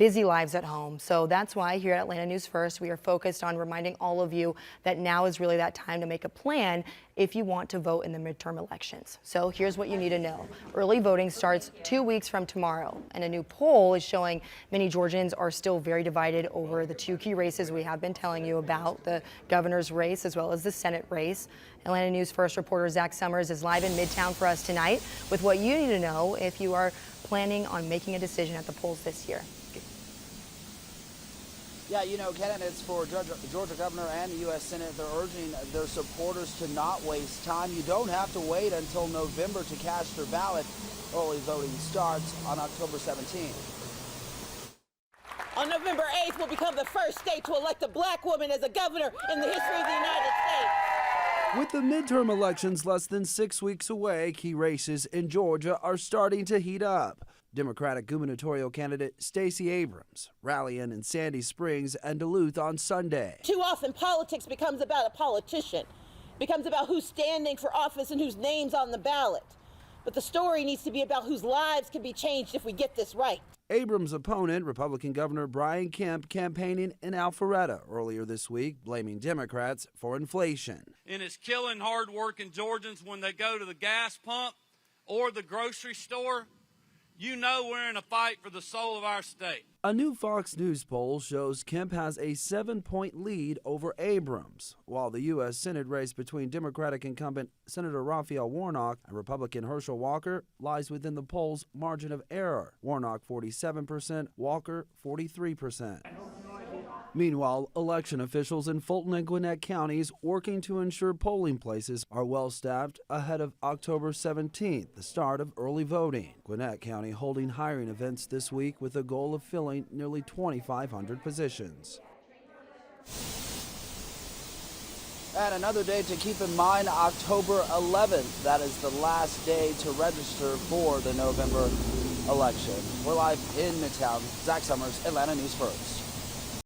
busy lives at home. So that's why here at Atlanta News First, we are focused on reminding all of you that now is really that time to make a plan if you want to vote in the midterm elections. So here's what you need to know. Early voting starts 2 weeks from tomorrow, and a new poll is showing many Georgians are still very divided over the two key races we have been telling you about, the governor's race as well as the Senate race. Atlanta News First reporter Zach Summers is live in Midtown for us tonight with what you need to know if you are planning on making a decision at the polls this year. Yeah, you know, candidates for Georgia governor and the U.S. Senate, they're urging their supporters to not waste time. You don't have to wait until November to cast your ballot. Early voting starts on October 17th. On November 8th, we'll become the first state to elect a black woman as a governor in the history of the United States. With the midterm elections less than 6 weeks away, key races in Georgia are starting to heat up. Democratic gubernatorial candidate Stacey Abrams rallying in Sandy Springs and Duluth on Sunday. Too often, politics becomes about a politician, becomes about who's standing for office and whose name's on the ballot. But the story needs to be about whose lives can be changed if we get this right. Abrams' opponent, Republican Governor Brian Kemp, campaigning in Alpharetta earlier this week, blaming Democrats for inflation. And it's killing hard-working Georgians when they go to the gas pump or the grocery store. You know we're in a fight for the soul of our state. A new Fox News poll shows Kemp has a 7-point lead over Abrams, while the U.S. Senate race between Democratic incumbent Senator Raphael Warnock and Republican Herschel Walker lies within the poll's margin of error. Warnock 47%, Walker 43%. Meanwhile, election officials in Fulton and Gwinnett counties working to ensure polling places are well staffed ahead of October 17th, the start of early voting. Gwinnett County holding hiring events this week with the goal of filling nearly 2,500 positions. And another day to keep in mind, October 11th. That is the last day to register for the November election. We're live in Midtown. Zach Summers, Atlanta News First.